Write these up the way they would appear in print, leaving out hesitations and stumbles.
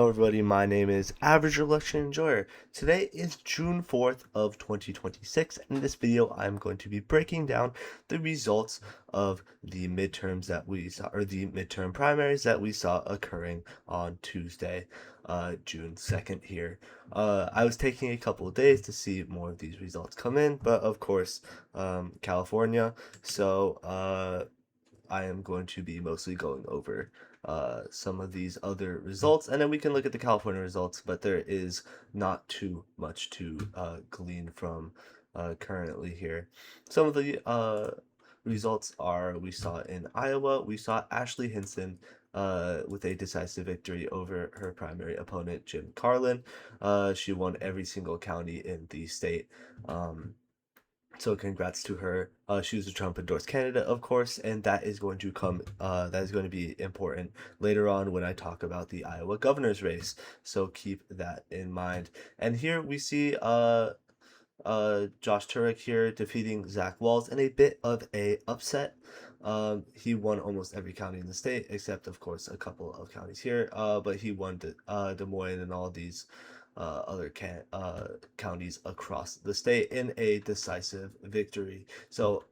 Hello everybody, my name is Average Election Enjoyer. Today is June 4th of 2026, and in this video I'm going to be breaking down the results of the midterms that we saw, or the midterm primaries that we saw occurring on Tuesday, June 2nd here. I was taking a couple of days to see more of these results come in, but of course, California, so I am going to be mostly going over some of these other results, and then we can look at the California results, but there is not too much to glean from currently here. Some of the results are we saw in Iowa, we saw Ashley Hinson with a decisive victory over her primary opponent, Jim Carlin. She won every single county in the state. So congrats to her. She was a Trump endorsed candidate, of course, and that is going to come. That is going to be important later on when I talk about the Iowa governor's race. So keep that in mind. And here we see Josh Turek here defeating Zach Walz in a bit of a upset. He won almost every county in the state, except of course a couple of counties here. But he won Des Moines and all these other counties across the state in a decisive victory. So,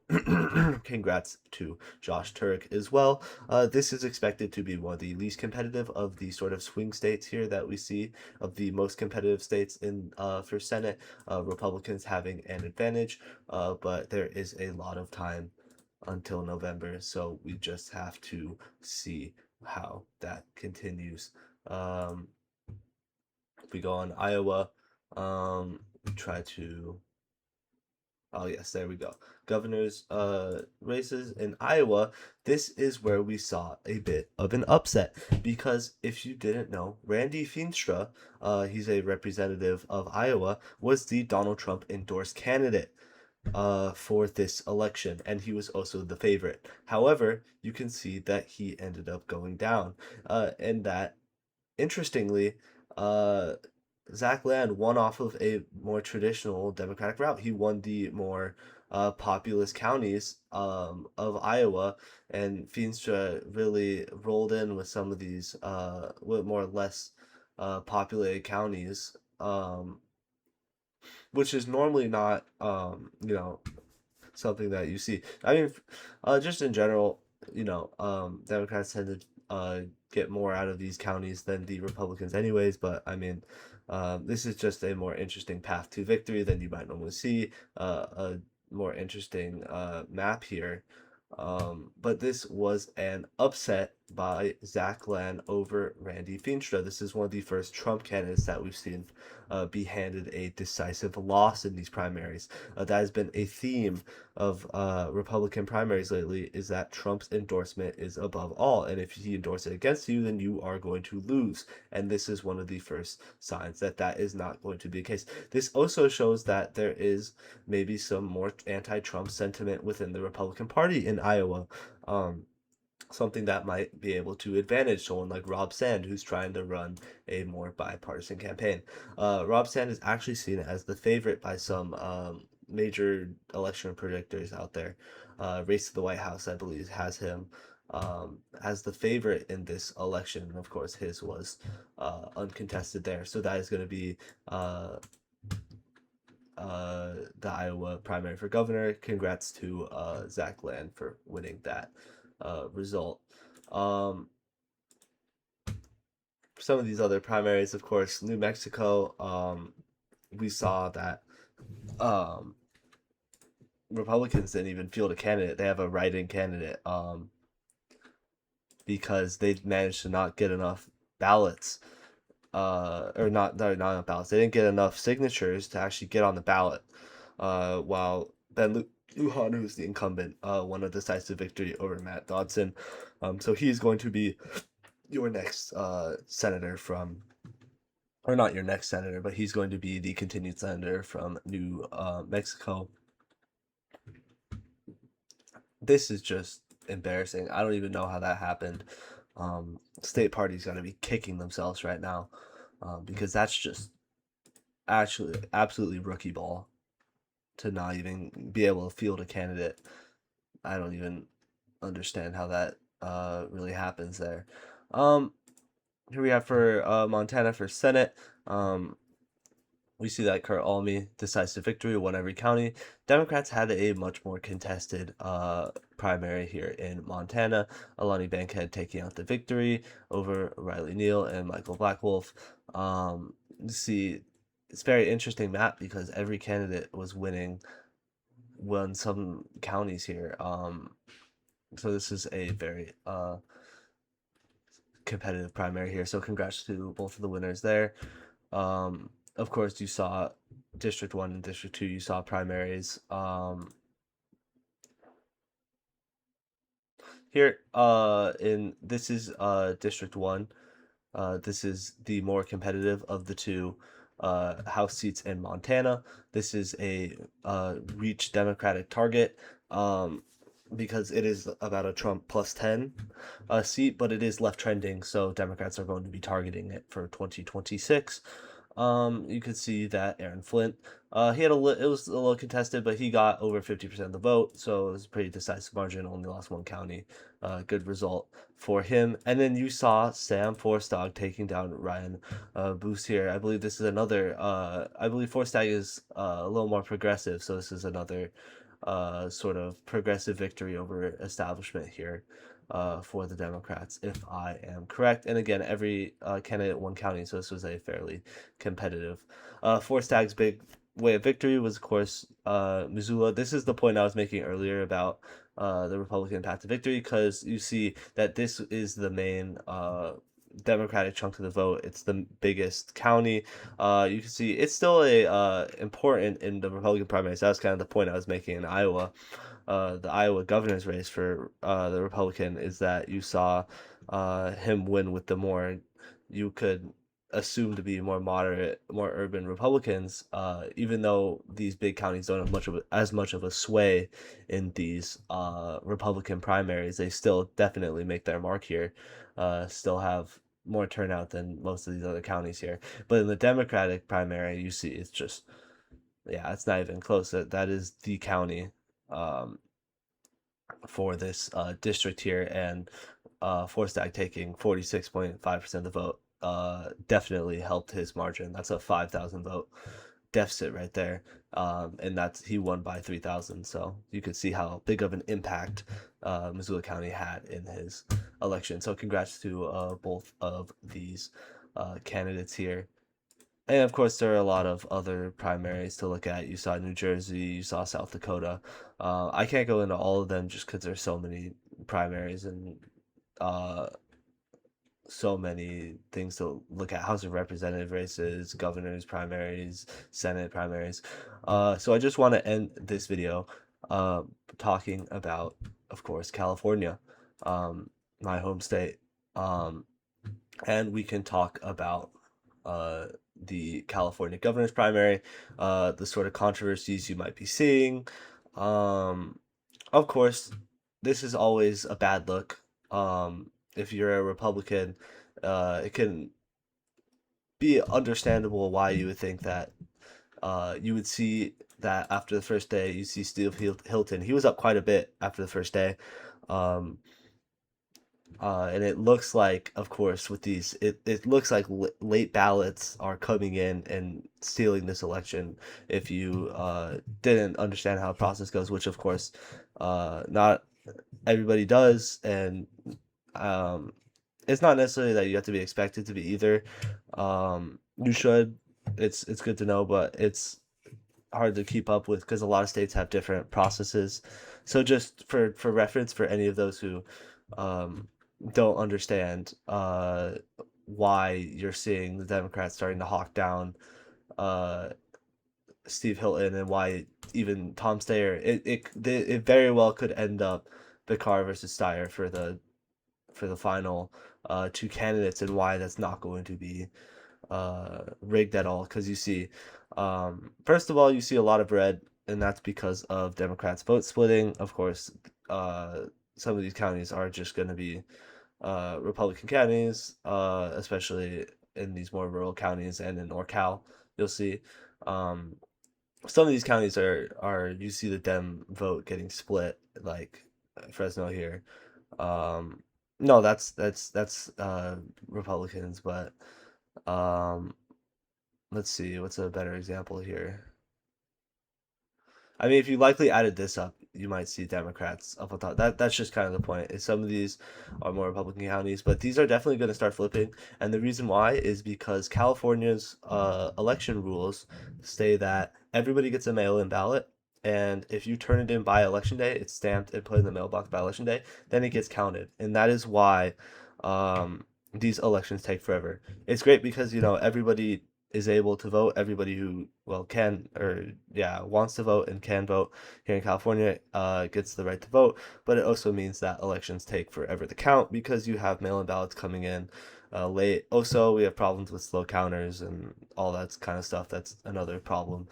congrats to Josh Turek as well. This is expected to be one of the least competitive of the sort of swing states here that we see, of the most competitive states in for Senate. Republicans having an advantage, but there is a lot of time until November, so we just have to see how that continues. If we go on Iowa, we try to. Oh yes, there we go. Governor's races in Iowa. This is where we saw a bit of an upset because if you didn't know, Randy Feenstra, he's a representative of Iowa, was the Donald Trump endorsed candidate for this election, and he was also the favorite. However, you can see that he ended up going down, and that interestingly, uh, Zach Land won off of a more traditional Democratic route. He won the more populous counties of Iowa, and Feenstra really rolled in with some of these with more or less populated counties, which is normally not something that you see. I mean, just in general, Democrats tend to get more out of these counties than the Republicans, anyways. But I mean, this is just a more interesting path to victory than you might normally see. A more interesting map here. But this was an upset by Zach Land over Randy Feenstra. This is one of the first Trump candidates that we've seen be handed a decisive loss in these primaries. That has been a theme of Republican primaries lately, is that Trump's endorsement is above all. And if he endorses it against you, then you are going to lose. And this is one of the first signs that that is not going to be the case. This also shows that there is maybe some more anti-Trump sentiment within the Republican Party in Iowa. Um, Something that might be able to advantage someone like Rob Sand, who's trying to run a more bipartisan campaign. Rob Sand is actually seen as the favorite by some major election predictors out there. Race to the White House, I believe, has him as the favorite in this election. And of course, his was uncontested there. So that is going to be the Iowa primary for governor. Congrats to Zach Land for winning that result. Some of these other primaries, of course, New Mexico, we saw that um, Republicans didn't even field a candidate. They have a write-in candidate because they managed to not get enough ballots, or not enough ballots. They didn't get enough signatures to actually get on the ballot. While Lujan, who's the incumbent, won a decisive victory over Matt Dodson. So he's going to be your next senator from, or not your next senator, but he's going to be the continued senator from New Mexico. This is just embarrassing. I don't even know how that happened. State party's got to be kicking themselves right now because that's just actually absolutely rookie ball to not even be able to field a candidate. I don't even understand how that really happens there. Um, Here we have for Montana for Senate. Um, we see that Kurt Almy decisive victory, won every county. Democrats had a much more contested primary here in Montana. Alani Bankhead taking out the victory over Riley Neal and Michael Blackwolf. You see, it's very interesting map because every candidate was won some counties here. So this is a very competitive primary here. So congrats to both of the winners there. Of course, you saw District 1 and District 2, you saw primaries. Here, in this is District 1. This is the more competitive of the two House seats in Montana. This is a reach Democratic target because it is about a Trump plus 10 seat, but it is left trending, so Democrats are going to be targeting it for 2026. You could see that Aaron Flint, he had it was a little contested, but he got over 50% of the vote, so it was a pretty decisive margin. Only lost one county. Good result for him. And then you saw Sam Forstag taking down Ryan Boost here. I believe this is another. I believe Forstag is a little more progressive, so this is another sort of progressive victory over establishment here for the Democrats, if I am correct. And again, every candidate won county, so this was a fairly competitive. Forstag's big way of victory was, of course, Missoula. This is the point I was making earlier about the Republican path to victory, because you see that this is the main Democratic chunk of the vote. It's the biggest county. You can see it's still a important in the Republican primaries. That's kind of the point I was making in Iowa. The Iowa governor's race for the Republican is that you saw him win with the more you could assume to be more moderate, more urban Republicans. Even though these big counties don't have as much of a sway in these Republican primaries, they still definitely make their mark here. Still have more turnout than most of these other counties here. But in the Democratic primary, you see it's just yeah, it's not even close. That is the county um, for this district here, and Forstag taking 46.5% of the vote definitely helped his margin. That's a 5,000 vote deficit right there. And that's he won by 3,000. So you could see how big of an impact Missoula County had in his election. So congrats to both of these candidates here. And of course, there are a lot of other primaries to look at. You saw New Jersey, you saw South Dakota. I can't go into all of them just because there's so many primaries and uh, so many things to look at. House of Representative races, governors primaries, Senate primaries. So I just want to end this video uh, talking about, of course, California, um, my home state. Um, and we can talk about uh, the California governor's primary, the sort of controversies you might be seeing. Um, of course, this is always a bad look. If you're a Republican, it can be understandable why you would think that you would see that after the first day, you see Steve Hilton. He was up quite a bit after the first day. Um, and it looks like, of course, with these, it looks like late ballots are coming in and stealing this election if you didn't understand how the process goes, which, of course, not everybody does. And um, it's not necessarily that you have to be expected to be either. You should. It's good to know, but it's hard to keep up with because a lot of states have different processes. So just for reference, for any of those who um, don't understand why you're seeing the Democrats starting to hawk down uh, Steve Hilton, and why even Tom Steyer, it very well could end up Bakar versus Steyer for the final two candidates, and why that's not going to be rigged at all. Because you see, first of all, you see a lot of red, and that's because of Democrats vote splitting. Of course, uh, some of these counties are just going to be Republican counties, especially in these more rural counties and in NorCal. You'll see. Um, some of these counties are you see the Dem vote getting split, like Fresno here. Um, No, that's Republicans, but um, let's see, what's a better example here? I mean, if you likely added this up, you might see Democrats up on top. That's just kind of the point. Is some of these are more Republican counties, but these are definitely going to start flipping. And the reason why is because California's election rules say that everybody gets a mail-in ballot, and if you turn it in by election day, it's stamped and put in the mailbox by election day, then it gets counted, and that is why these elections take forever. It's great because everybody is able to vote. Everybody who can or yeah wants to vote and can vote here in California gets the right to vote. But it also means that elections take forever to count because you have mail-in ballots coming in late. Also, we have problems with slow counters and all that kind of stuff. That's another problem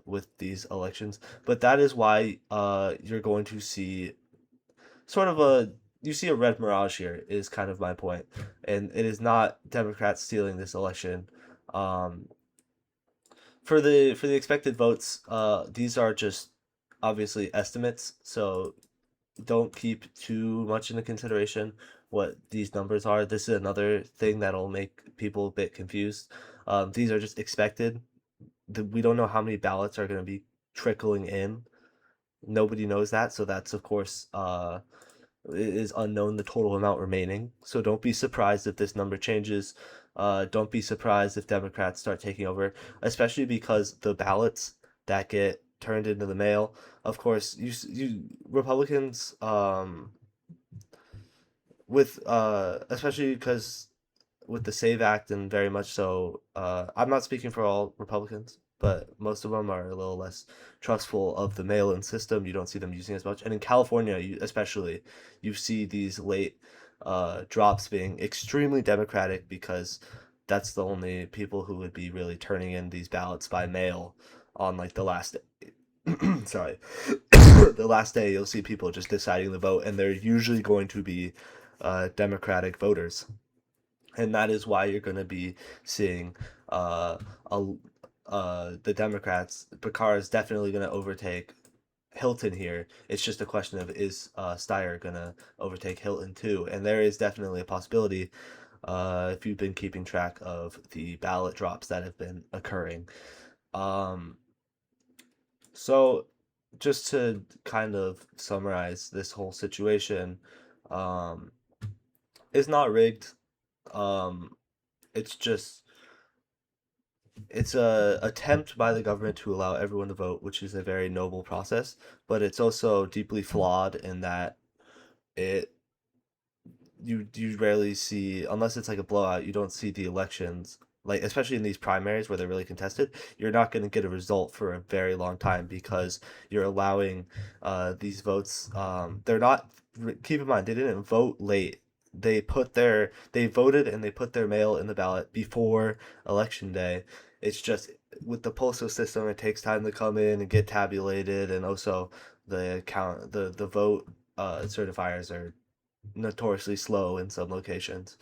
with these elections. But that is why you're going to see sort of a you see a red mirage here is kind of my point, and it is not Democrats stealing this election. Um, for the expected votes, these are just obviously estimates, so don't keep too much into consideration what these numbers are. This is another thing that'll make people a bit confused. These are just expected. We don't know how many ballots are going to be trickling in. Nobody knows that, so that's of course it is unknown the total amount remaining. So don't be surprised if this number changes. Don't be surprised if Democrats start taking over, especially because the ballots that get turned into the mail, of course, you Republicans with especially because with the Save Act and very much so. I'm not speaking for all Republicans, but most of them are a little less trustful of the mail-in system. You don't see them using as much, and in California, especially, you see these late drops being extremely Democratic because that's the only people who would be really turning in these ballots by mail on like the last day. Sorry, the last day you'll see people just deciding to vote, and they're usually going to be Democratic voters, and that is why you're going to be seeing uh, a, the Democrats. Bakar is definitely going to overtake Hilton here. It's just a question of is Steyer going to overtake Hilton too? And there is definitely a possibility if you've been keeping track of the ballot drops that have been occurring. Um, so, just to kind of summarize this whole situation, um, it's not rigged. Um, it's just it's a attempt by the government to allow everyone to vote, which is a very noble process, but it's also deeply flawed in that it you rarely see, unless it's like a blowout, you don't see the elections, like especially in these primaries where they're really contested. You're not going to get a result for a very long time because you're allowing these votes. They're not, keep in mind, they didn't vote late. They voted and they put their mail in the ballot before election day. It's just with the postal system, it takes time to come in and get tabulated, and also the vote certifiers are notoriously slow in some locations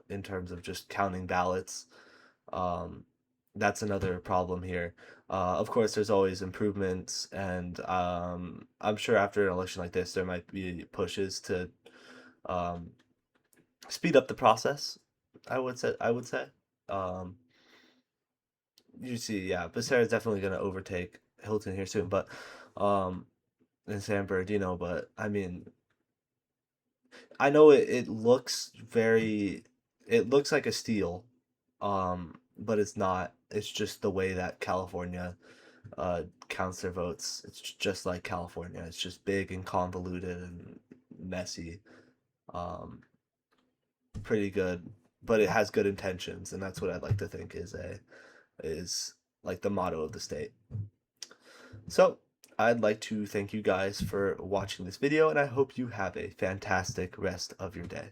in terms of just counting ballots. Um, that's another problem here. Of course, there's always improvements, and I'm sure after an election like this, there might be pushes to um, speed up the process. I would say. Um, you see, yeah, Becerra is definitely going to overtake Hilton here soon, but um, and San Bernardino. But I mean, I know it looks very it looks like a steal, but it's not. It's just the way that California counts their votes. It's just like California. It's just big and convoluted and messy. Um, Pretty good, but it has good intentions, and that's what I'd like to think is like the motto of the state. So I'd like to thank you guys for watching this video, and I hope you have a fantastic rest of your day.